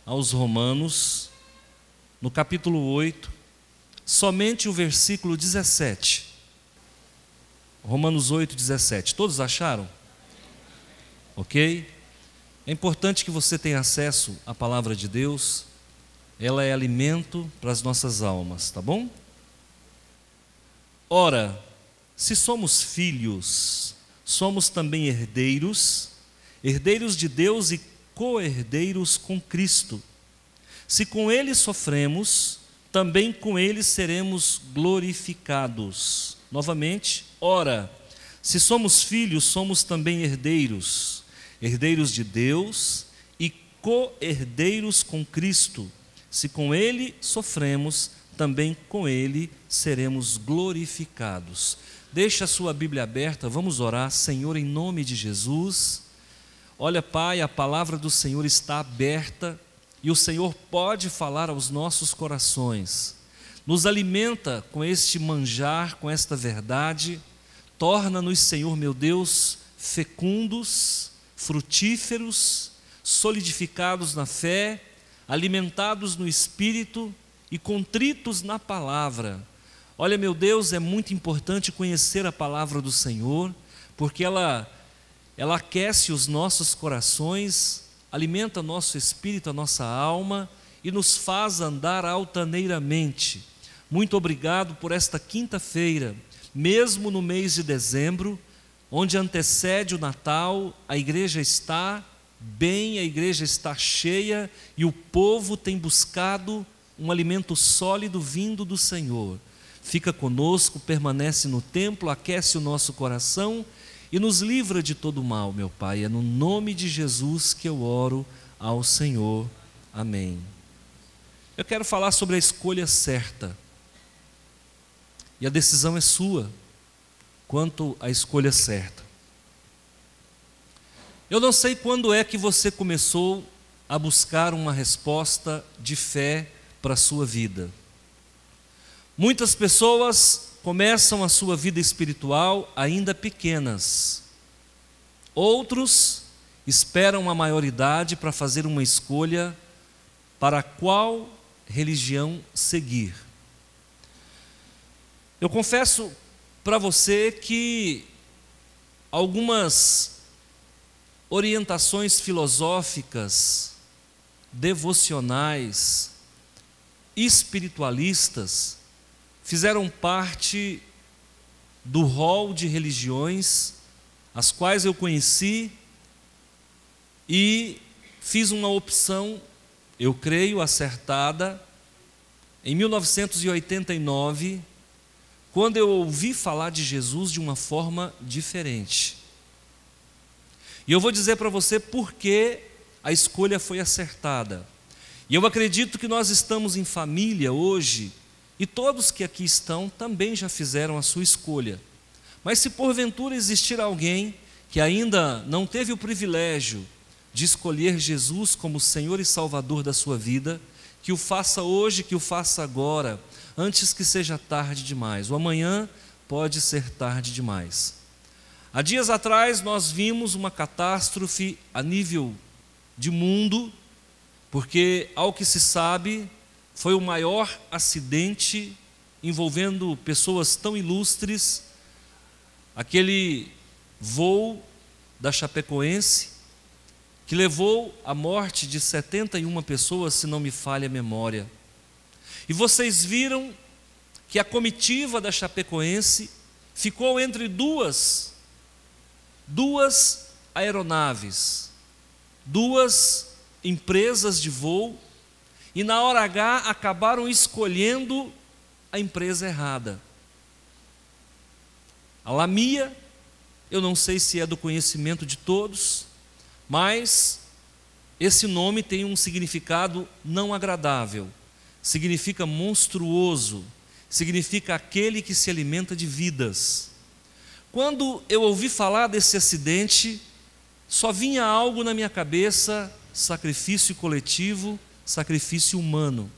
Aos Romanos, no capítulo 8, somente o versículo 17. Romanos 8, 17. Todos acharam? Ok? É importante que você tenha acesso à palavra de Deus. Ela é alimento para as nossas almas, tá bom? Ora, se somos filhos, somos também herdeiros, herdeiros de Deus e co-herdeiros com Cristo. Se com Ele sofremos, também com Ele seremos glorificados. Novamente, ora, se somos filhos, somos também herdeiros, herdeiros de Deus e co-herdeiros com Cristo. Se com Ele sofremos, também com Ele seremos glorificados. Deixa a sua Bíblia aberta, vamos orar. Senhor, em nome de Jesus. Olha, Pai, a palavra do Senhor está aberta e o Senhor pode falar aos nossos corações. Nos alimenta com este manjar, com esta verdade. Torna-nos, Senhor, meu Deus, fecundos, frutíferos, solidificados na fé, alimentados no Espírito e contritos na palavra. Olha, meu Deus, é muito importante conhecer a palavra do Senhor, porque ela aquece os nossos corações, alimenta nosso espírito, a nossa alma e nos faz andar altaneiramente. Muito obrigado por esta quinta-feira, mesmo no mês de dezembro, onde antecede o Natal, a igreja está bem, a igreja está cheia e o povo tem buscado um alimento sólido vindo do Senhor. Fica conosco, permanece no templo, aquece o nosso coração e nos livra de todo mal, meu Pai. É no nome de Jesus que eu oro ao Senhor. Amém. Eu quero falar sobre a escolha certa. E a decisão é sua quanto à escolha certa. Eu não sei quando é que você começou a buscar uma resposta de fé para a sua vida. Muitas pessoas começam a sua vida espiritual ainda pequenas. Outros esperam a maioridade para fazer uma escolha para qual religião seguir. Eu confesso para você que algumas orientações filosóficas, devocionais, espiritualistas fizeram parte do rol de religiões as quais eu conheci e fiz uma opção, eu creio, acertada, em 1989, quando eu ouvi falar de Jesus de uma forma diferente. E eu vou dizer para você por que a escolha foi acertada. E eu acredito que nós estamos em família hoje, e todos que aqui estão também já fizeram a sua escolha. Mas se porventura existir alguém que ainda não teve o privilégio de escolher Jesus como Senhor e Salvador da sua vida, que o faça hoje, que o faça agora, antes que seja tarde demais. O amanhã pode ser tarde demais. Há dias atrás nós vimos uma catástrofe a nível de mundo, porque, ao que se sabe, foi o maior acidente envolvendo pessoas tão ilustres, aquele voo da Chapecoense, que levou à morte de 71 pessoas, se não me falha a memória. E vocês viram que a comitiva da Chapecoense ficou entre duas aeronaves, duas empresas de voo, e na hora H acabaram escolhendo a empresa errada. A Lamia, eu não sei se é do conhecimento de todos, mas esse nome tem um significado não agradável, significa monstruoso, significa aquele que se alimenta de vidas. Quando eu ouvi falar desse acidente, só vinha algo na minha cabeça: sacrifício coletivo, sacrifício humano.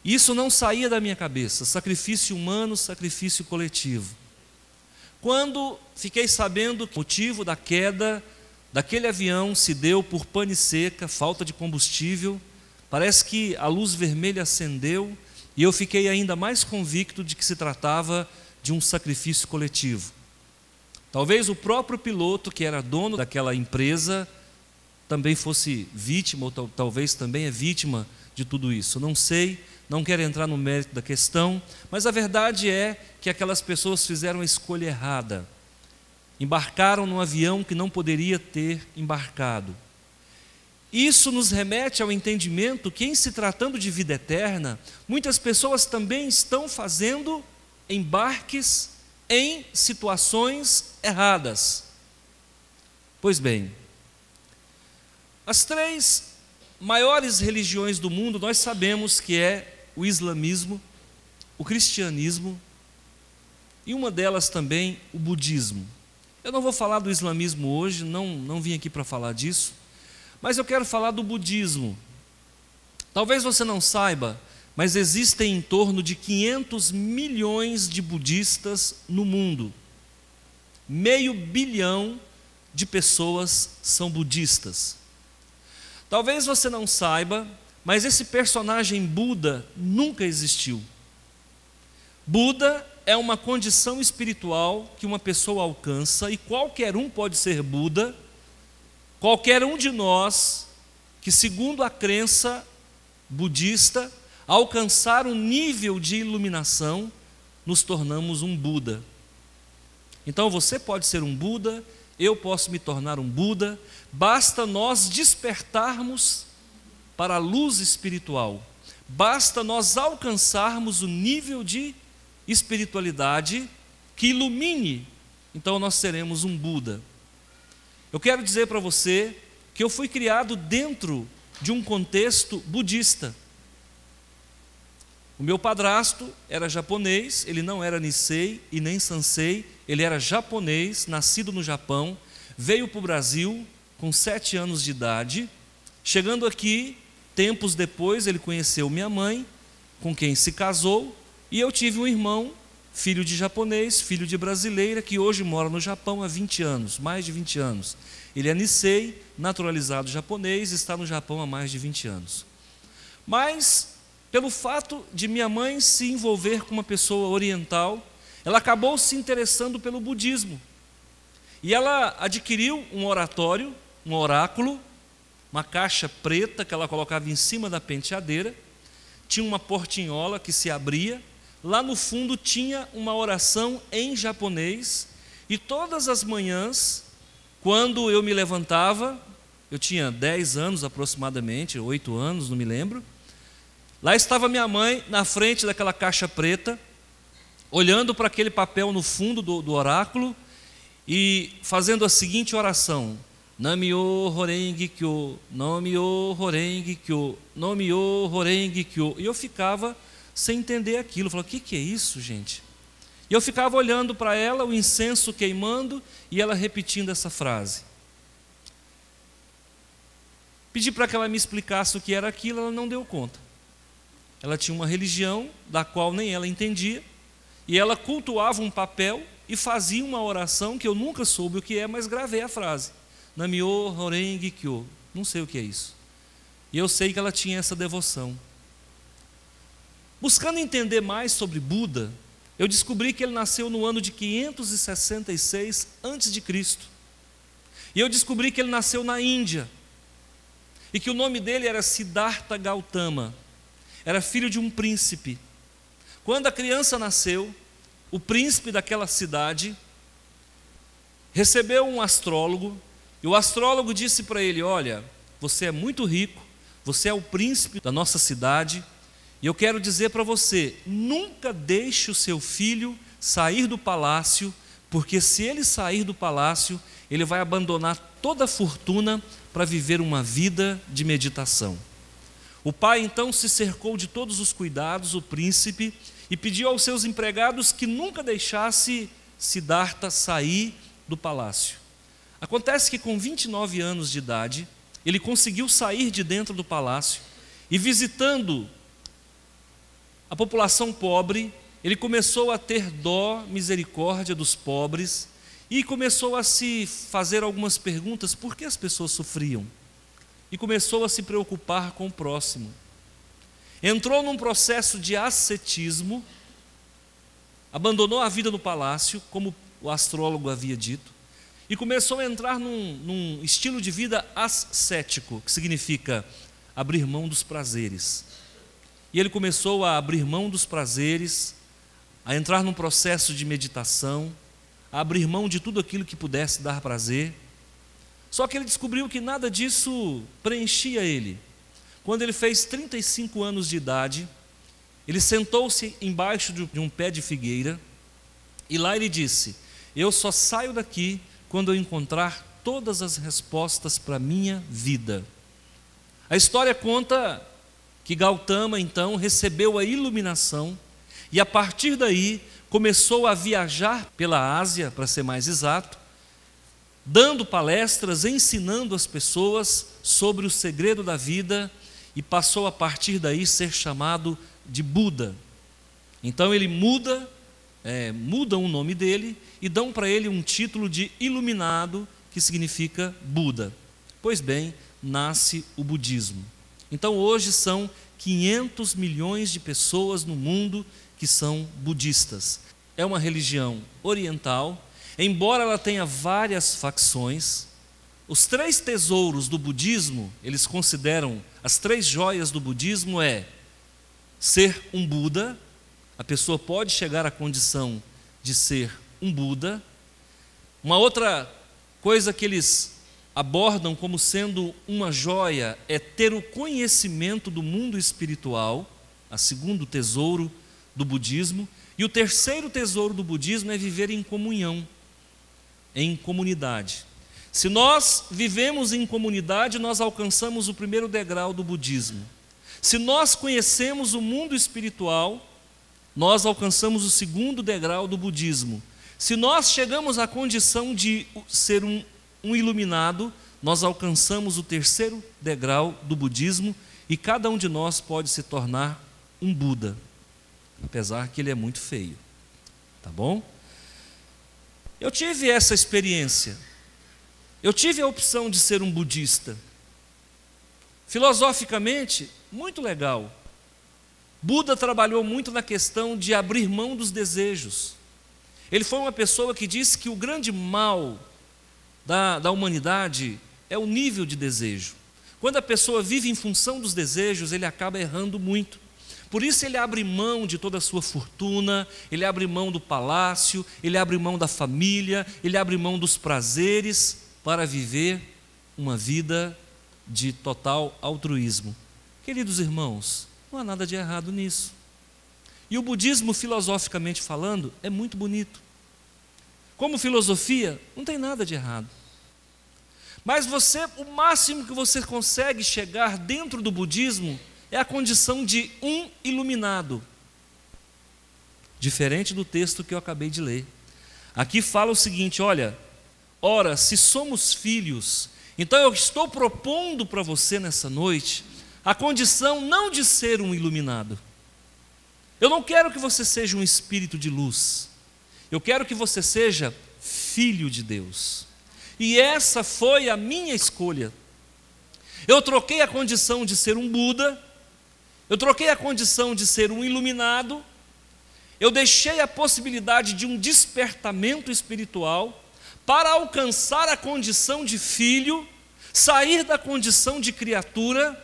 Isso não saía da minha cabeça, sacrifício humano, sacrifício coletivo. Quando fiquei sabendo que o motivo da queda daquele avião se deu por pane seca, falta de combustível, parece que a luz vermelha acendeu e eu fiquei ainda mais convicto de que se tratava de um sacrifício coletivo. Talvez o próprio piloto, que era dono daquela empresa, também fosse vítima, ou talvez também é vítima de tudo isso. Não sei, não quero entrar no mérito da questão, mas a verdade é que aquelas pessoas fizeram a escolha errada. Embarcaram num avião que não poderia ter embarcado. Isso nos remete ao entendimento que, em se tratando de vida eterna, muitas pessoas também estão fazendo embarques em situações erradas. Pois bem, as 3 maiores religiões do mundo, nós sabemos que é o islamismo, o cristianismo e uma delas também o budismo. Eu não vou falar do islamismo hoje, não vim aqui para falar disso, mas eu quero falar do budismo. Talvez você não saiba, mas existem em torno de 500 milhões de budistas no mundo. 500 milhões de pessoas são budistas. Talvez você não saiba, mas esse personagem Buda nunca existiu. Buda é uma condição espiritual que uma pessoa alcança, e qualquer um pode ser Buda. Qualquer um de nós que, segundo a crença budista, alcançar um nível de iluminação, nos tornamos um Buda. Então você pode ser um Buda, eu posso me tornar um Buda, basta nós despertarmos para a luz espiritual, basta nós alcançarmos o nível de espiritualidade que ilumine, então nós seremos um Buda. Eu quero dizer para você que eu fui criado dentro de um contexto budista. O meu padrasto era japonês, ele não era Nisei e nem Sansei, ele era japonês, nascido no Japão, veio para o Brasil com 7 anos de idade. Chegando aqui, tempos depois, ele conheceu minha mãe, com quem se casou, e eu tive um irmão, filho de japonês, filho de brasileira, que hoje mora no Japão há 20 anos, mais de 20 anos. Ele é Nisei, naturalizado japonês, está no Japão há mais de 20 anos. Mas, pelo fato de minha mãe se envolver com uma pessoa oriental, ela acabou se interessando pelo budismo. E ela adquiriu um oratório, um oráculo, uma caixa preta que ela colocava em cima da penteadeira, tinha uma portinhola que se abria, lá no fundo tinha uma oração em japonês, e todas as manhãs, quando eu me levantava, eu tinha 10 anos aproximadamente, 8 anos, não me lembro, lá estava minha mãe na frente daquela caixa preta, olhando para aquele papel no fundo do oráculo e fazendo a seguinte oração: Namyo Horenge Kyo, Namyo Horenge Kyo, Namyo Horenge Kyo. E eu ficava sem entender aquilo, eu falava: o que é isso, gente? E eu ficava olhando para ela, o incenso queimando, e ela repetindo essa frase. Pedi para que ela me explicasse o que era aquilo, ela não deu conta. Ela tinha uma religião da qual nem ela entendia, e ela cultuava um papel e fazia uma oração que eu nunca soube o que é, mas gravei a frase: Namyo Horenge Kyo. Não sei o que é isso. E eu sei que ela tinha essa devoção. Buscando entender mais sobre Buda, eu descobri que ele nasceu no ano de 566 a.C. E eu descobri que ele nasceu na Índia. E que o nome dele era Siddhartha Gautama. Era filho de um príncipe. Quando a criança nasceu, o príncipe daquela cidade recebeu um astrólogo, e o astrólogo disse para ele: olha, você é muito rico, você é o príncipe da nossa cidade, e eu quero dizer para você, nunca deixe o seu filho sair do palácio, porque se ele sair do palácio, ele vai abandonar toda a fortuna para viver uma vida de meditação. O pai então se cercou de todos os cuidados, o príncipe, e pediu aos seus empregados que nunca deixasse Siddhartha sair do palácio. Acontece que com 29 anos de idade, ele conseguiu sair de dentro do palácio, e visitando a população pobre, ele começou a ter dó, misericórdia dos pobres e começou a se fazer algumas perguntas: por que as pessoas sofriam? E começou a se preocupar com o próximo. Entrou num processo de ascetismo, abandonou a vida no palácio, como o astrólogo havia dito, e começou a entrar num estilo de vida ascético, que significa abrir mão dos prazeres. E ele começou a abrir mão dos prazeres, a entrar num processo de meditação, a abrir mão de tudo aquilo que pudesse dar prazer. Só que ele descobriu que nada disso preenchia ele. Quando ele fez 35 anos de idade, ele sentou-se embaixo de um pé de figueira, e lá ele disse: eu só saio daqui quando eu encontrar todas as respostas para a minha vida. A história conta que Gautama então recebeu a iluminação, e a partir daí começou a viajar pela Ásia, para ser mais exato, dando palestras, ensinando as pessoas sobre o segredo da vida, e passou a partir daí ser chamado de Buda. Então ele mudam o nome dele e dão para ele um título de iluminado, que significa Buda. Pois bem, nasce o budismo. Então hoje são 500 milhões de pessoas no mundo que são budistas. É uma religião oriental, embora ela tenha várias facções. Os 3 tesouros do budismo, eles consideram as 3 joias do budismo ser um Buda. A pessoa pode chegar à condição de ser um Buda. Uma outra coisa que eles abordam como sendo uma joia é ter o conhecimento do mundo espiritual, a segundo tesouro do budismo. E o terceiro tesouro do budismo é viver em comunhão, em comunidade. Se nós vivemos em comunidade, nós alcançamos o primeiro degrau do budismo. Se nós conhecemos o mundo espiritual, nós alcançamos o segundo degrau do budismo. Se nós chegamos à condição de ser um iluminado, nós alcançamos o terceiro degrau do budismo, e cada um de nós pode se tornar um Buda, apesar que ele é muito feio, tá bom? Eu tive essa experiência. Eu tive a opção de ser um budista. Filosoficamente, muito legal. Buda trabalhou muito na questão de abrir mão dos desejos. Ele foi uma pessoa que disse que o grande mal da humanidade é o nível de desejo. Quando a pessoa vive em função dos desejos, ele acaba errando muito. Por isso ele abre mão de toda a sua fortuna, ele abre mão do palácio, ele abre mão da família, ele abre mão dos prazeres, para viver uma vida de total altruísmo. Queridos irmãos, não há nada de errado nisso. E o budismo, filosoficamente falando, é muito bonito. Como filosofia, não tem nada de errado. Mas o máximo que você consegue chegar dentro do budismo é a condição de um iluminado. Diferente do texto que eu acabei de ler. Aqui fala o seguinte: olha, ora, se somos filhos, então eu estou propondo para você nessa noite a condição não de ser um iluminado. Eu não quero que você seja um espírito de luz. Eu quero que você seja filho de Deus. E essa foi a minha escolha. Eu troquei a condição de ser um Buda, eu troquei a condição de ser um iluminado, eu deixei a possibilidade de um despertamento espiritual para alcançar a condição de filho, sair da condição de criatura,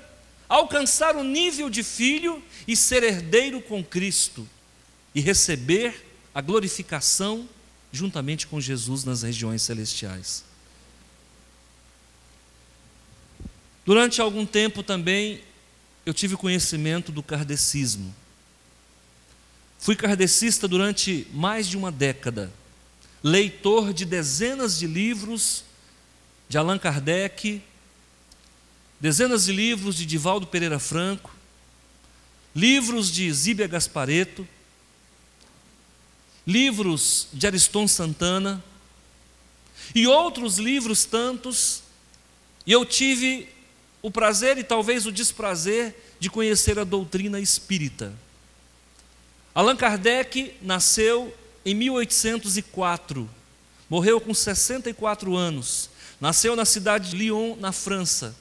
alcançar o nível de filho e ser herdeiro com Cristo e receber a glorificação juntamente com Jesus nas regiões celestiais. Durante algum tempo também eu tive conhecimento do kardecismo. Fui kardecista durante mais de uma década, leitor de dezenas de livros de Allan Kardec, dezenas de livros de Divaldo Pereira Franco, livros de Zíbia Gasparetto, livros de Ariston Santana e outros livros tantos, e eu tive o prazer e talvez o desprazer de conhecer a doutrina espírita. Allan Kardec nasceu em 1804, morreu com 64 anos, nasceu na cidade de Lyon, na França.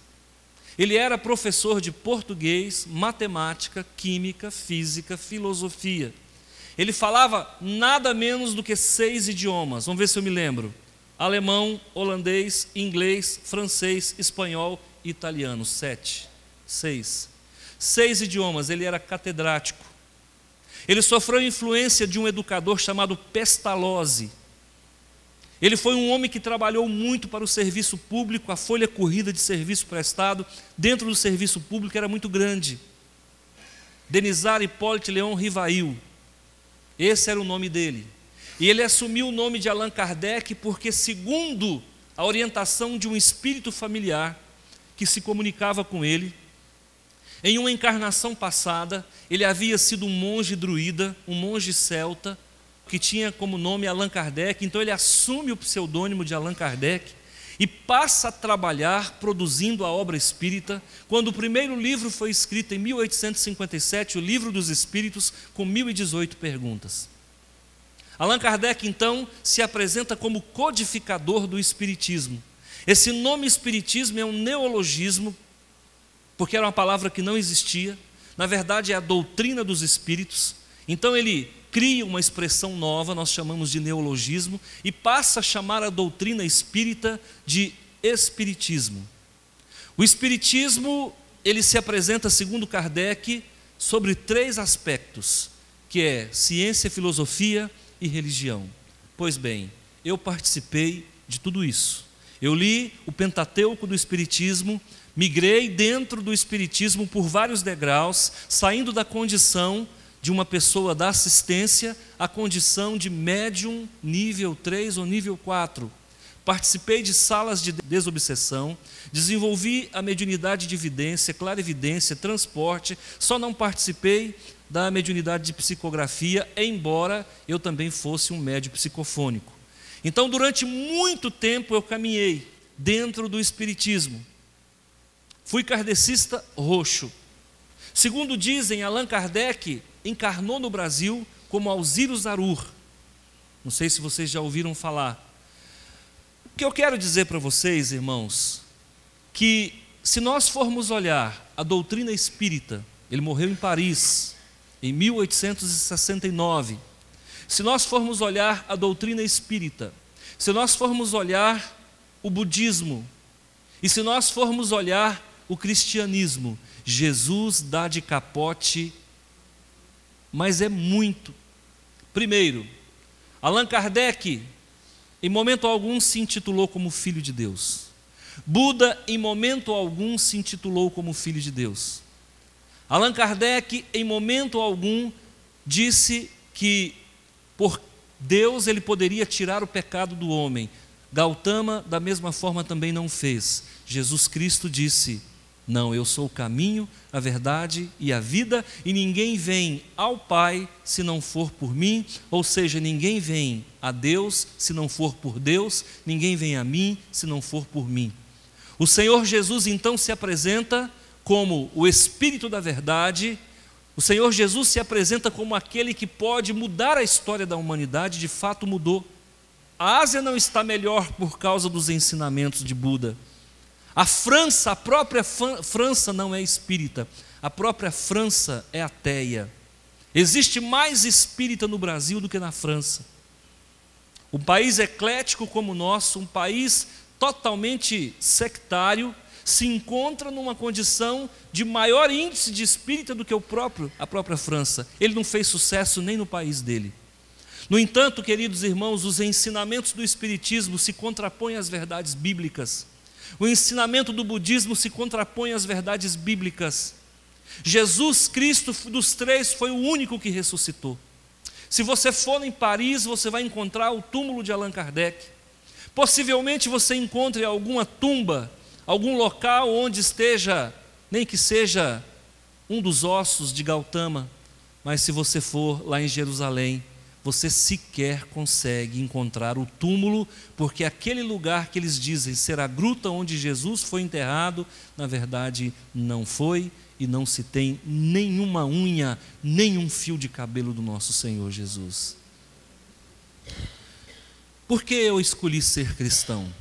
Ele era professor de português, matemática, química, física, filosofia. Ele falava nada menos do que 6 idiomas, vamos ver se eu me lembro: alemão, holandês, inglês, francês, espanhol e italiano. 6 idiomas. Ele era catedrático. Ele sofreu influência de um educador chamado Pestalozzi. Ele foi um homem que trabalhou muito para o serviço público. A folha corrida de serviço prestado dentro do serviço público era muito grande. Denizar Hipólite Leon Rivail, esse era o nome dele. E ele assumiu o nome de Allan Kardec porque, segundo a orientação de um espírito familiar que se comunicava com ele, em uma encarnação passada, ele havia sido um monge druida, um monge celta, que tinha como nome Allan Kardec. Então ele assume o pseudônimo de Allan Kardec e passa a trabalhar produzindo a obra espírita. Quando o primeiro livro foi escrito em 1857, o Livro dos Espíritos, com 1018 perguntas. Allan Kardec então se apresenta como codificador do espiritismo. Esse nome espiritismo é um neologismo, porque era uma palavra que não existia. Na verdade é a doutrina dos espíritos. Então ele cria uma expressão nova, nós chamamos de neologismo, e passa a chamar a doutrina espírita de espiritismo. O espiritismo, ele se apresenta, segundo Kardec, sobre 3 aspectos, que é ciência, filosofia e religião. Pois bem, eu participei de tudo isso. Eu li o Pentateuco do Espiritismo, migrei dentro do Espiritismo por vários degraus, saindo da condição de uma pessoa da assistência à condição de médium nível 3 ou nível 4. Participei de salas de desobsessão, desenvolvi a mediunidade de vidência, clarividência, transporte, só não participei da mediunidade de psicografia, embora eu também fosse um médium psicofônico. Então, durante muito tempo eu caminhei dentro do espiritismo. Fui kardecista roxo. Segundo dizem, Allan Kardec encarnou no Brasil como Alziro Zarur. Não sei se vocês já ouviram falar. O que eu quero dizer para vocês, irmãos, que se nós formos olhar a doutrina espírita, ele morreu em Paris, em 1869. Se nós formos olhar a doutrina espírita, se nós formos olhar o budismo, e se nós formos olhar o cristianismo, Jesus dá de capote, mas é muito. Primeiro, Allan Kardec, em momento algum, se intitulou como Filho de Deus. Buda, em momento algum, se intitulou como Filho de Deus. Allan Kardec, em momento algum, disse que por Deus ele poderia tirar o pecado do homem. Gautama, da mesma forma, também não fez. Jesus Cristo disse: não, eu sou o caminho, a verdade e a vida, e ninguém vem ao Pai se não for por mim, ou seja, ninguém vem a Deus se não for por Deus, ninguém vem a mim se não for por mim. O Senhor Jesus então se apresenta como o Espírito da verdade. O Senhor Jesus se apresenta como aquele que pode mudar a história da humanidade. De fato mudou. A Ásia não está melhor por causa dos ensinamentos de Buda. A França, a própria França não é espírita, a própria França é ateia. Existe mais espírita no Brasil do que na França. Um país eclético como o nosso, um país totalmente sectário, se encontra numa condição de maior índice de espírita do que a própria França. Ele não fez sucesso nem no país dele. No entanto, queridos irmãos, os ensinamentos do espiritismo se contrapõem às verdades bíblicas. O ensinamento do budismo se contrapõe às verdades bíblicas. Jesus Cristo, dos 3, foi o único que ressuscitou. Se você for em Paris, você vai encontrar o túmulo de Allan Kardec. Possivelmente você encontre alguma tumba, algum local onde esteja, nem que seja um dos ossos de Gautama. Mas se você for lá em Jerusalém, você sequer consegue encontrar o túmulo, porque aquele lugar que eles dizem ser a gruta onde Jesus foi enterrado, na verdade não foi, e não se tem nenhuma unha, nenhum fio de cabelo do nosso Senhor Jesus. Por que eu escolhi ser cristão?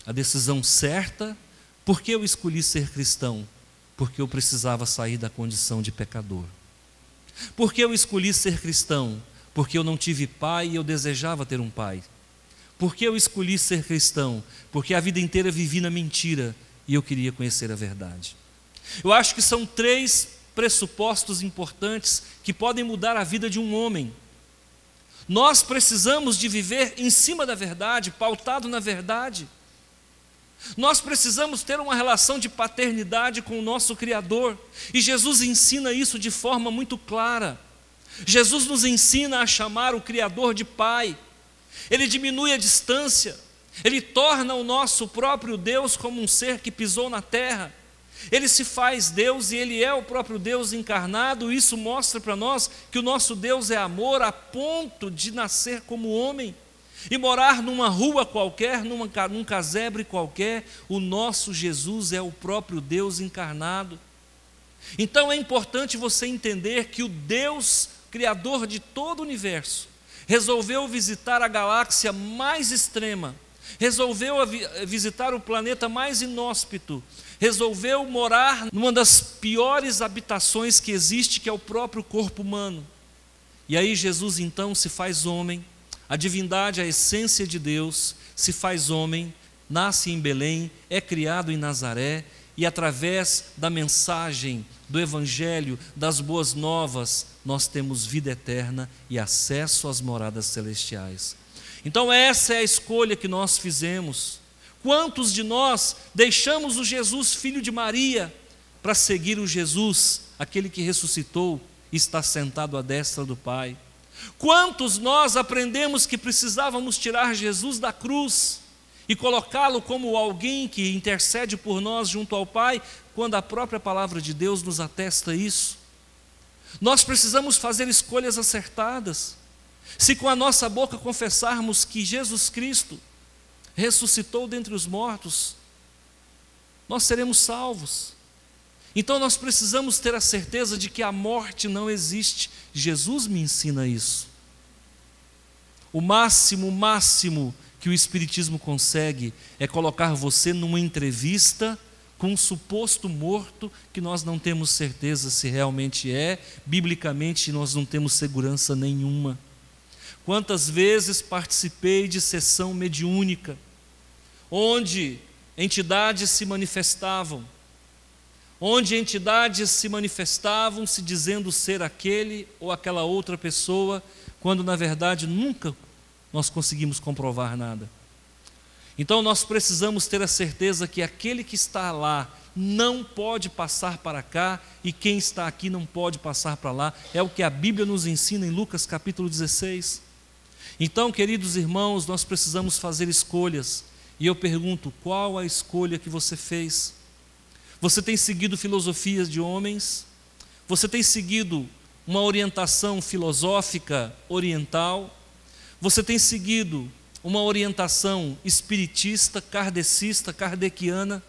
A decisão certa, por que eu escolhi ser cristão? Porque eu precisava sair da condição de pecador. Por que eu escolhi ser cristão? Porque eu não tive pai e eu desejava ter um pai. Por que eu escolhi ser cristão? Porque a vida inteira vivi na mentira e eu queria conhecer a verdade. Eu acho que são 3 pressupostos importantes que podem mudar a vida de um homem. Nós precisamos de viver em cima da verdade, pautado na verdade. Nós precisamos ter uma relação de paternidade com o nosso Criador, e Jesus ensina isso de forma muito clara. Jesus nos ensina a chamar o Criador de Pai. Ele diminui a distância, Ele torna o nosso próprio Deus como um ser que pisou na terra. Ele se faz Deus e Ele é o próprio Deus encarnado. Isso mostra para nós que o nosso Deus é amor a ponto de nascer como homem e morar numa rua qualquer, num casebre qualquer. O nosso Jesus é o próprio Deus encarnado. Então é importante você entender que o Deus Criador de todo o universo resolveu visitar a galáxia mais extrema, resolveu visitar o planeta mais inóspito, resolveu morar numa das piores habitações que existe, que é o próprio corpo humano. E aí Jesus então se faz homem, a divindade, a essência de Deus, se faz homem, nasce em Belém, é criado em Nazaré, e através da mensagem do Evangelho, das boas novas, nós temos vida eterna e acesso às moradas celestiais. Então essa é a escolha que nós fizemos. Quantos de nós deixamos o Jesus, filho de Maria, para seguir o Jesus, aquele que ressuscitou e está sentado à destra do Pai? Quantos nós aprendemos que precisávamos tirar Jesus da cruz e colocá-lo como alguém que intercede por nós junto ao Pai, quando a própria palavra de Deus nos atesta isso? Nós precisamos fazer escolhas acertadas. Se com a nossa boca confessarmos que Jesus Cristo ressuscitou dentre os mortos, nós seremos salvos. Então nós precisamos ter a certeza de que a morte não existe. Jesus me ensina isso. O máximo que o Espiritismo consegue é colocar você numa entrevista com um suposto morto que nós não temos certeza se realmente é, biblicamente nós não temos segurança nenhuma. Quantas vezes participei de sessão mediúnica, onde entidades se manifestavam, se dizendo ser aquele ou aquela outra pessoa, quando na verdade nunca nós conseguimos comprovar nada. Então nós precisamos ter a certeza que aquele que está lá não pode passar para cá, e quem está aqui não pode passar para lá. É o que a Bíblia nos ensina em Lucas capítulo 16. Então, queridos irmãos, nós precisamos fazer escolhas. E eu pergunto, qual a escolha que você fez? Você tem seguido filosofias de homens? Você tem seguido uma orientação filosófica oriental? Você tem seguido uma orientação espiritista, kardecista, kardeciana?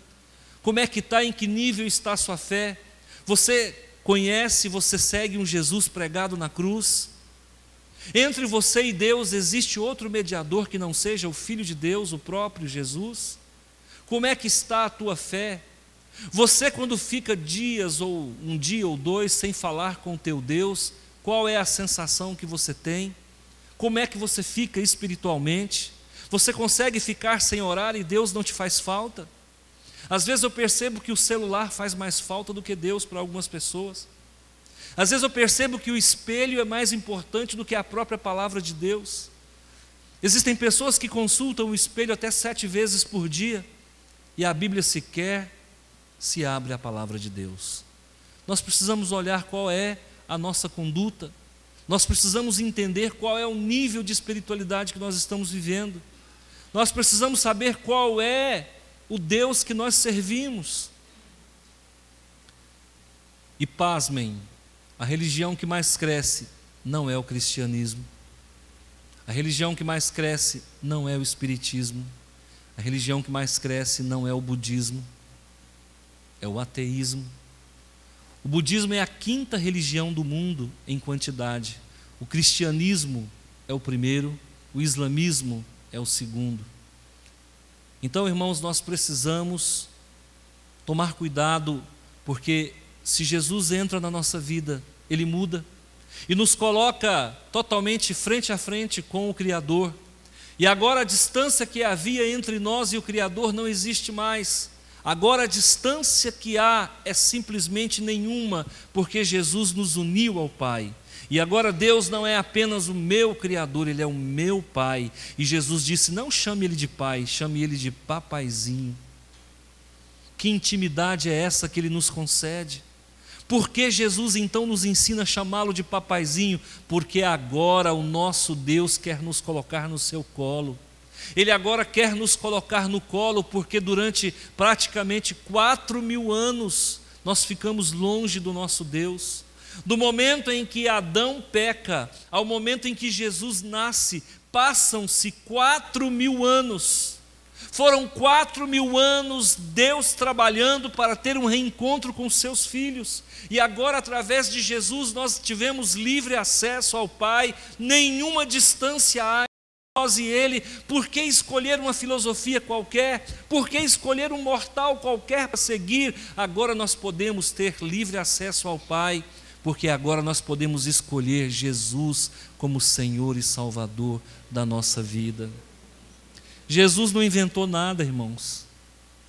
Como é que está, em que nível está a sua fé? Você conhece, você segue um Jesus pregado na cruz? Entre você e Deus existe outro mediador que não seja o Filho de Deus, o próprio Jesus? Como é que está a tua fé? Você, quando fica dias ou um dia ou dois sem falar com o teu Deus, qual é a sensação que você tem? Como é que você fica espiritualmente? Você consegue ficar sem orar e Deus não te faz falta? Às vezes eu percebo que o celular faz mais falta do que Deus para algumas pessoas. Às vezes eu percebo que o espelho é mais importante do que a própria palavra de Deus. Existem pessoas que consultam o espelho até 7 vezes por dia, e a Bíblia sequer se abre à palavra de Deus. Nós precisamos olhar qual é a nossa conduta. Nós precisamos entender qual é o nível de espiritualidade que nós estamos vivendo. Nós precisamos saber qual é o Deus que nós servimos. E pasmem, a religião que mais cresce não é o cristianismo. A religião que mais cresce não é o espiritismo. A religião que mais cresce não é o budismo. É o ateísmo. O budismo é a quinta religião do mundo em quantidade. O cristianismo é o primeiro, o islamismo é o segundo. Então, irmãos, nós precisamos tomar cuidado, porque se Jesus entra na nossa vida, Ele muda e nos coloca totalmente frente a frente com o Criador. E agora a distância que havia entre nós e o Criador não existe mais. Agora a distância que há é simplesmente nenhuma, porque Jesus nos uniu ao Pai. E agora Deus não é apenas o meu Criador, Ele é o meu Pai. E Jesus disse: não chame Ele de Pai, chame Ele de papaizinho. Que intimidade é essa que Ele nos concede? Por que Jesus então nos ensina a chamá-lo de papaizinho? Porque agora o nosso Deus quer nos colocar no seu colo. Ele agora quer nos colocar no colo, porque durante praticamente 4.000 anos nós ficamos longe do nosso Deus. Do momento em que Adão peca ao momento em que Jesus nasce, passam-se 4.000 anos. Foram 4.000 anos Deus trabalhando para ter um reencontro com seus filhos. E agora, através de Jesus, nós tivemos livre acesso ao Pai. Nenhuma distância há entre nós e Ele. Por que escolher uma filosofia qualquer? Por que escolher um mortal qualquer para seguir? Agora nós podemos ter livre acesso ao Pai, porque agora nós podemos escolher Jesus como Senhor e Salvador da nossa vida. Jesus não inventou nada, irmãos.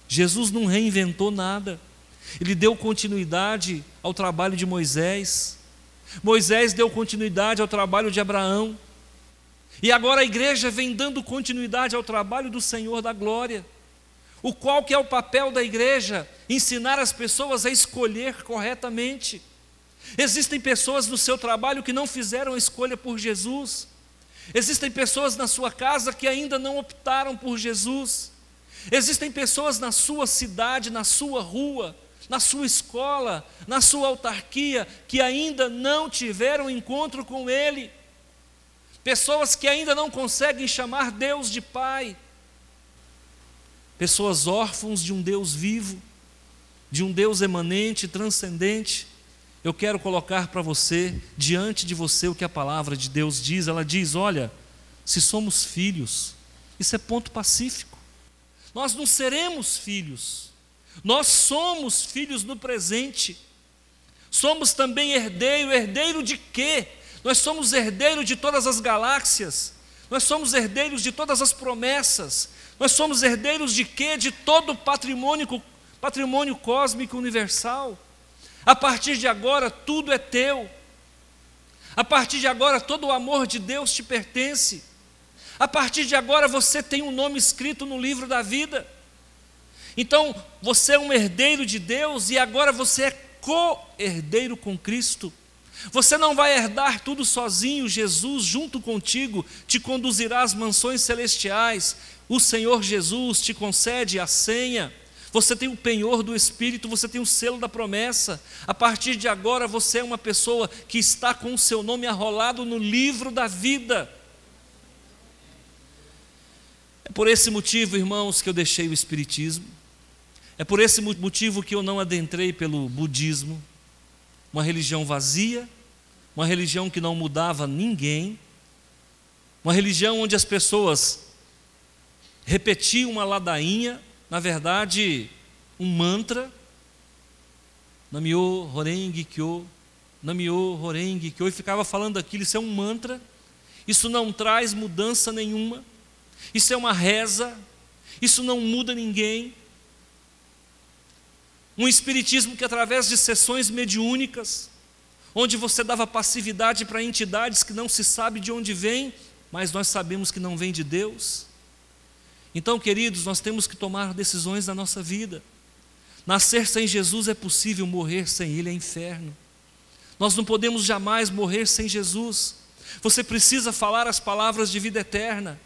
Jesus não reinventou nada. Ele deu continuidade ao trabalho de Moisés. Moisés deu continuidade ao trabalho de Abraão. E agora a igreja vem dando continuidade ao trabalho do Senhor da glória. O qual que é o papel da igreja? Ensinar as pessoas a escolher corretamente. Existem pessoas no seu trabalho que não fizeram a escolha por Jesus. Existem pessoas na sua casa que ainda não optaram por Jesus. Existem pessoas na sua cidade, na sua rua, na sua escola, na sua autarquia, que ainda não tiveram encontro com Ele. Pessoas que ainda não conseguem chamar Deus de Pai. Pessoas órfãos de um Deus vivo, de um Deus emanente, transcendente. Eu quero colocar para você, diante de você, o que a palavra de Deus diz. Ela diz: olha, se somos filhos, isso é ponto pacífico. Nós não seremos filhos, nós somos filhos no presente. Somos também herdeiro. Herdeiro de quê? Nós somos herdeiro de todas as galáxias. Nós somos herdeiros de todas as promessas. Nós somos herdeiros de quê? De todo o patrimônio cósmico universal. A partir de agora tudo é teu. A partir de agora todo o amor de Deus te pertence. A partir de agora você tem um nome escrito no livro da vida. Então você é um herdeiro de Deus e agora você é co-herdeiro com Cristo. Você não vai herdar tudo sozinho. Jesus junto contigo te conduzirá às mansões celestiais. O Senhor Jesus te concede a senha. Você tem o penhor do Espírito, você tem o selo da promessa. A partir de agora você é uma pessoa que está com o seu nome arrolado no livro da vida. É por esse motivo, irmãos, que eu deixei o Espiritismo. É por esse motivo que eu não adentrei pelo budismo. Uma religião vazia, uma religião que não mudava ninguém, uma religião onde as pessoas repetiam uma ladainha, na verdade, um mantra, Namyo Horenge Kyo, Namyo Horenge Kyo, e ficava falando aquilo. Isso é um mantra, isso não traz mudança nenhuma, isso é uma reza, isso não muda ninguém. Um espiritismo que através de sessões mediúnicas, onde você dava passividade para entidades que não se sabe de onde vêm, mas nós sabemos que não vem de Deus. Então, queridos, nós temos que tomar decisões na nossa vida. Nascer sem Jesus é possível, morrer sem Ele é inferno. Nós não podemos jamais morrer sem Jesus. Você precisa falar as palavras de vida eterna.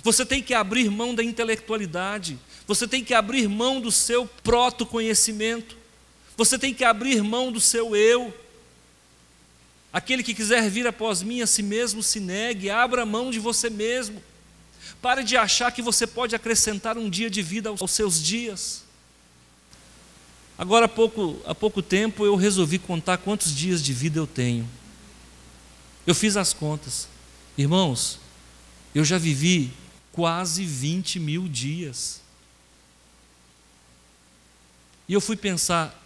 Você tem que abrir mão da intelectualidade. Você tem que abrir mão do seu proto-conhecimento. Você tem que abrir mão do seu eu. Aquele que quiser vir após mim, a si mesmo se negue. Abra mão de você mesmo. Pare de achar que você pode acrescentar um dia de vida aos seus dias. Agora, há pouco tempo, eu resolvi contar quantos dias de vida eu tenho. Eu fiz as contas. Irmãos, eu já vivi quase 20 mil dias. E eu fui pensar,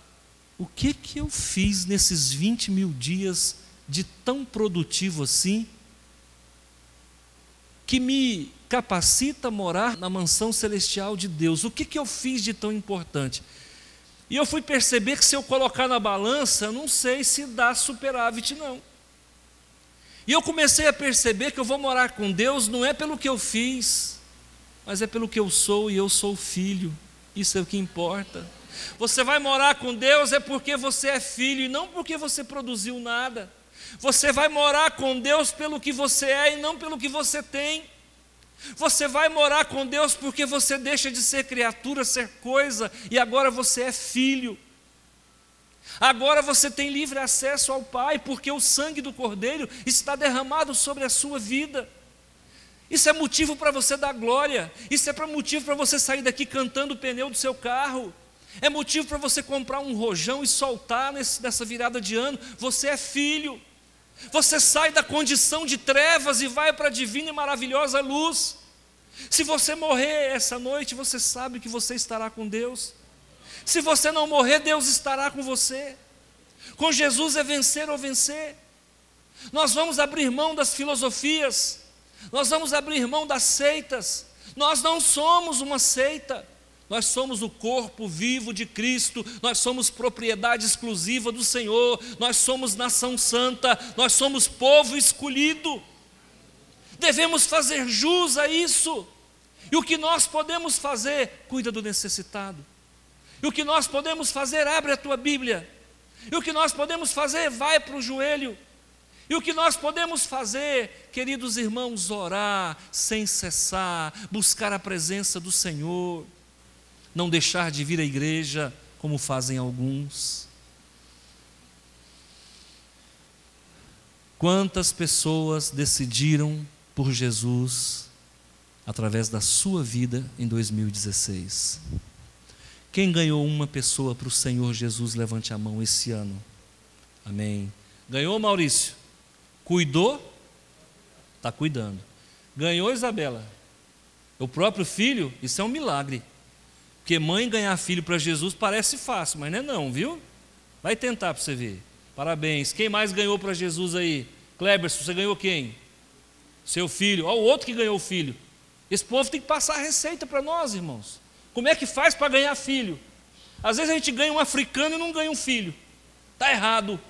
o que eu fiz nesses 20 mil dias de tão produtivo assim, que me capacita a morar na mansão celestial de Deus? O que eu fiz de tão importante? E eu fui perceber que se eu colocar na balança, eu não sei se dá superávit não. E eu comecei a perceber que eu vou morar com Deus não é pelo que eu fiz, mas é pelo que eu sou, e eu sou filho. Isso é o que importa. Você vai morar com Deus é porque você é filho e não porque você produziu nada. Você vai morar com Deus pelo que você é e não pelo que você tem. Você vai morar com Deus porque você deixa de ser criatura, ser coisa, e agora você é filho. Agora você tem livre acesso ao Pai, porque o sangue do Cordeiro está derramado sobre a sua vida. Isso é motivo para você dar glória. Isso é motivo para você sair daqui cantando o pneu do seu carro. É motivo para você comprar um rojão e soltar nessa virada de ano. Você é filho. Você sai da condição de trevas e vai para a divina e maravilhosa luz. Se você morrer essa noite, você sabe que você estará com Deus. Se você não morrer, Deus estará com você. Com Jesus é vencer ou vencer. Nós vamos abrir mão das filosofias, nós vamos abrir mão das seitas. Nós não somos uma seita, nós somos o corpo vivo de Cristo, nós somos propriedade exclusiva do Senhor, nós somos nação santa, nós somos povo escolhido. Devemos fazer jus a isso. E o que nós podemos fazer? Cuida do necessitado. E o que nós podemos fazer? Abre a tua Bíblia. E o que nós podemos fazer? Vai para o joelho. E o que nós podemos fazer, queridos irmãos? Orar sem cessar, buscar a presença do Senhor, não deixar de vir à igreja como fazem alguns. Quantas pessoas decidiram por Jesus através da sua vida em 2016? Quem ganhou uma pessoa para o Senhor Jesus, levante a mão esse ano. Amém. Ganhou, Maurício? Cuidou? Está cuidando. Ganhou, Isabela? O próprio filho? Isso é um milagre. Porque mãe ganhar filho para Jesus parece fácil, mas não é não, viu? Vai tentar para você ver. Parabéns. Quem mais ganhou para Jesus aí? Kleberson, você ganhou quem? Seu filho. Olha o outro que ganhou o filho. Esse povo tem que passar a receita para nós, irmãos. Como é que faz para ganhar filho? Às vezes a gente ganha um africano e não ganha um filho. Está errado.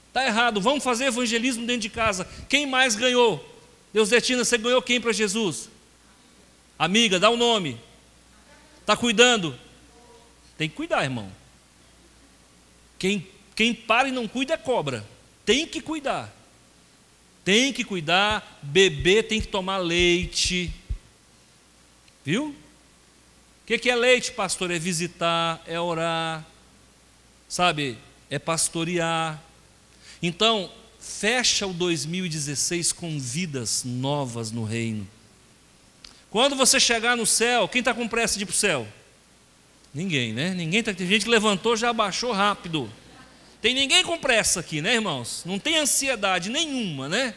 Está errado. Vamos fazer evangelismo dentro de casa. Quem mais ganhou? Deusetina, você ganhou quem para Jesus? Amiga, dá o nome. Está cuidando? Tem que cuidar, irmão. Quem para e não cuida é cobra. Tem que cuidar. Tem que cuidar. Bebê tem que tomar leite. Viu? O que é leite, pastor? É visitar, é orar, sabe? É pastorear. Então, fecha o 2016 com vidas novas no reino. Quando você chegar no céu, quem está com pressa de ir para o céu? Ninguém, né? Ninguém tá, tem gente que levantou, já abaixou rápido. Tem ninguém com pressa aqui, né, irmãos? Não tem ansiedade nenhuma, né?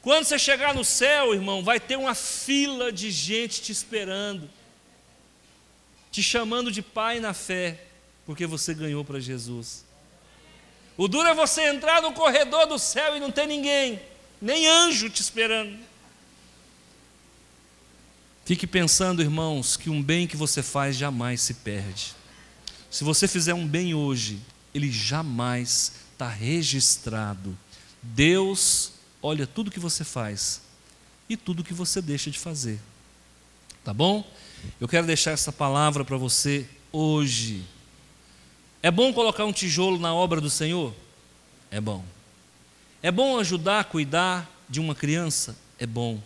Quando você chegar no céu, irmão, vai ter uma fila de gente te esperando, te chamando de pai na fé, porque você ganhou para Jesus. O duro é você entrar no corredor do céu e não ter ninguém, nem anjo te esperando. Fique pensando, irmãos, que um bem que você faz jamais se perde. Se você fizer um bem hoje, ele jamais está registrado. Deus olha tudo que você faz e tudo que você deixa de fazer. Tá bom? Eu quero deixar essa palavra para você hoje. É bom colocar um tijolo na obra do Senhor? É bom. É bom ajudar a cuidar de uma criança? É bom,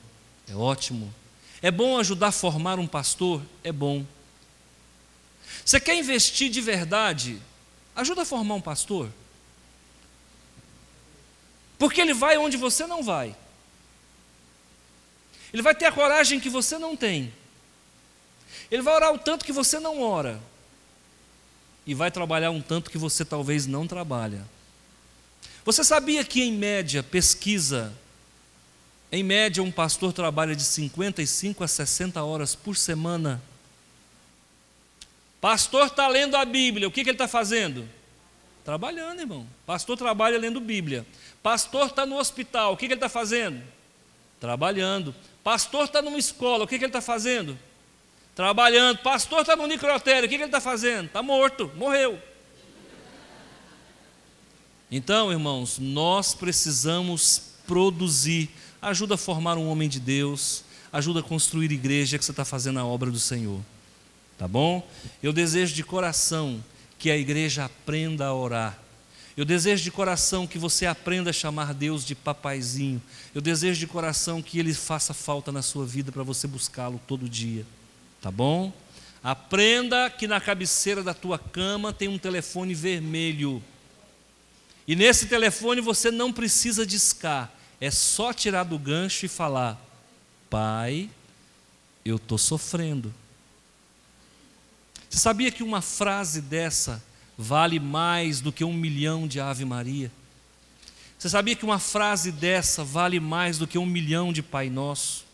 é ótimo. É bom ajudar a formar um pastor? É bom. Você quer investir de verdade? Ajuda a formar um pastor. Porque ele vai onde você não vai. Ele vai ter a coragem que você não tem. Ele vai orar o tanto que você não ora. e vai trabalhar um tanto que você talvez não trabalha. Você sabia que, em média, pesquisa, em média um pastor trabalha de 55 a 60 horas por semana? Pastor está lendo a Bíblia, o que ele está fazendo? Trabalhando, irmão. Pastor trabalha lendo Bíblia. Pastor está no hospital, o que ele está fazendo? Trabalhando. Pastor está numa escola, o que ele está fazendo? Trabalhando. Pastor está no necrotério, o que ele está fazendo? Está morto, morreu. Então, irmãos, nós precisamos produzir. Ajuda a formar um homem de Deus, ajuda a construir igreja, que você está fazendo a obra do Senhor. Tá bom? Eu desejo de coração que a igreja aprenda a orar. Eu desejo de coração que você aprenda a chamar Deus de papaizinho. Eu desejo de coração que Ele faça falta na sua vida para você buscá-lo todo dia. Tá bom? Aprenda que na cabeceira da tua cama tem um telefone vermelho. E nesse telefone você não precisa discar. É só tirar do gancho e falar: Pai, eu estou sofrendo. Você sabia que uma frase dessa vale mais do que 1 milhão de Ave Maria? Você sabia que uma frase dessa vale mais do que 1 milhão de Pai Nosso?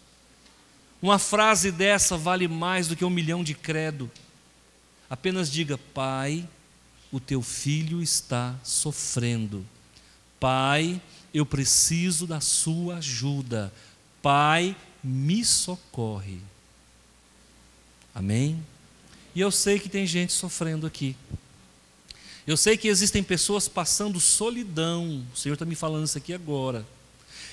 Uma frase dessa vale mais do que 1 milhão de credo. Apenas diga: Pai, o teu filho está sofrendo. Pai, eu preciso da sua ajuda. Pai, me socorre. Amém? E eu sei que tem gente sofrendo aqui. Eu sei que existem pessoas passando solidão. O Senhor está me falando isso aqui agora.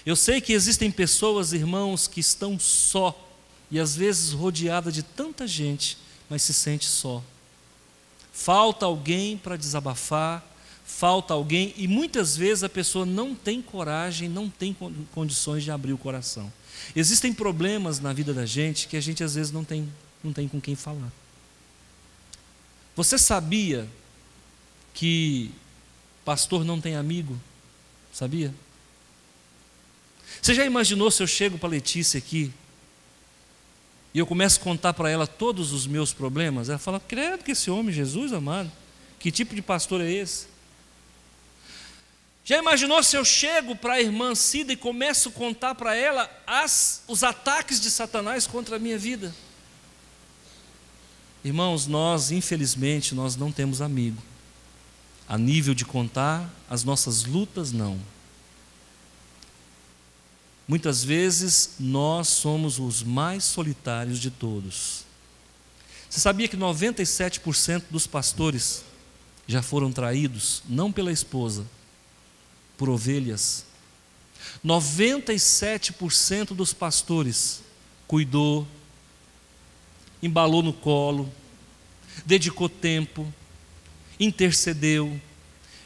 Eu sei que existem pessoas, irmãos, que estão só. E às vezes rodeada de tanta gente, mas se sente só. Falta alguém para desabafar. Falta alguém. E muitas vezes a pessoa não tem coragem, não tem condições de abrir o coração. Existem problemas na vida da gente que a gente às vezes não tem com quem falar. Você sabia que pastor não tem amigo? Sabia? Você já imaginou se eu chego para a Letícia aqui e eu começo a contar para ela todos os meus problemas? Ela fala: credo que esse homem, Jesus amado, que tipo de pastor é esse? Já imaginou se eu chego para a irmã Cida e começo a contar para ela os ataques de Satanás contra a minha vida? Irmãos, infelizmente, nós não temos amigo. A nível de contar as nossas lutas, não. Muitas vezes, nós somos os mais solitários de todos. Você sabia que 97% dos pastores já foram traídos, não pela esposa, por ovelhas? 97% dos pastores cuidou, embalou no colo, dedicou tempo, intercedeu,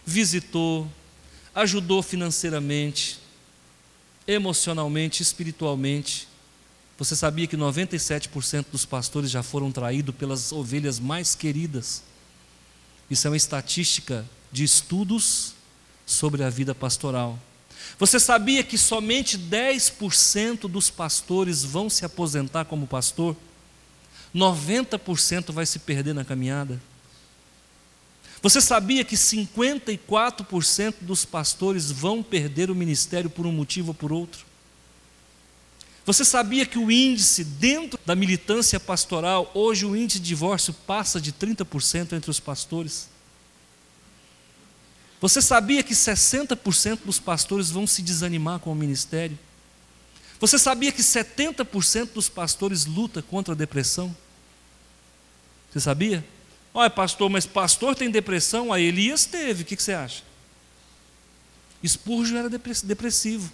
visitou, ajudou financeiramente, emocionalmente, espiritualmente. Você sabia que 97% dos pastores já foram traídos pelas ovelhas mais queridas? Isso é uma estatística de estudos sobre a vida pastoral. Você sabia que somente 10% dos pastores vão se aposentar como pastor? 90% vai se perder na caminhada. Você sabia que 54% dos pastores vão perder o ministério por um motivo ou por outro? Você sabia que o índice dentro da militância pastoral, hoje o índice de divórcio passa de 30% entre os pastores? Você sabia que 60% dos pastores vão se desanimar com o ministério? Você sabia que 70% dos pastores lutam contra a depressão? Você sabia? Olha, pastor, mas pastor tem depressão? A Elias teve, o que você acha? Spurgeon era depressivo.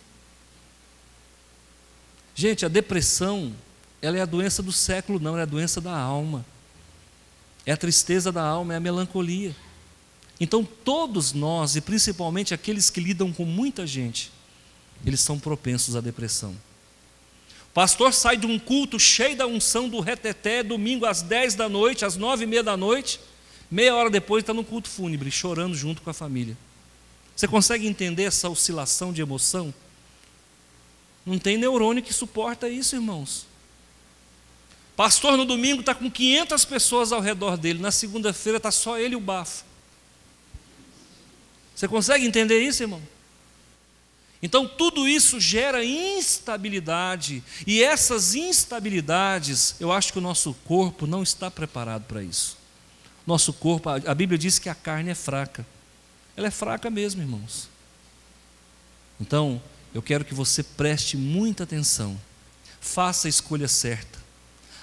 Gente, a depressão, ela é a doença do século, não, é a doença da alma. É a tristeza da alma, é a melancolia. Então todos nós, e principalmente aqueles que lidam com muita gente, eles são propensos à depressão. O pastor sai de um culto cheio da unção do reteté, domingo às 10 da noite, às 9:30 da noite, meia hora depois está no culto fúnebre, chorando junto com a família. Você consegue entender essa oscilação de emoção? Não tem neurônio que suporta isso, irmãos. Pastor no domingo está com 500 pessoas ao redor dele, na segunda-feira está só ele e o bafo. Você consegue entender isso, irmão? Então tudo isso gera instabilidade, e essas instabilidades, eu acho que o nosso corpo não está preparado para isso. Nosso corpo, a Bíblia diz que a carne é fraca. Ela é fraca mesmo, irmãos. Então, eu quero que você preste muita atenção, faça a escolha certa,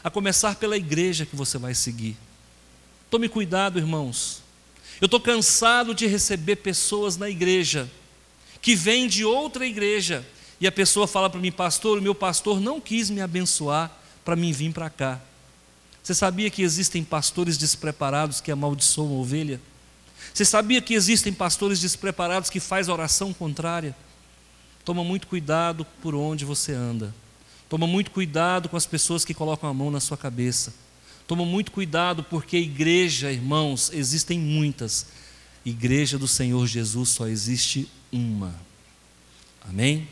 a começar pela igreja que você vai seguir. Tome cuidado, irmãos. Eu estou cansado de receber pessoas na igreja que vêm de outra igreja e a pessoa fala para mim: pastor, o meu pastor não quis me abençoar para mim vir para cá. Você sabia que existem pastores despreparados que amaldiçoam a ovelha? Você sabia que existem pastores despreparados que fazem oração contrária? Toma muito cuidado por onde você anda. Toma muito cuidado com as pessoas que colocam a mão na sua cabeça. Toma muito cuidado, porque igreja, irmãos, existem muitas. Igreja do Senhor Jesus só existe uma. Amém?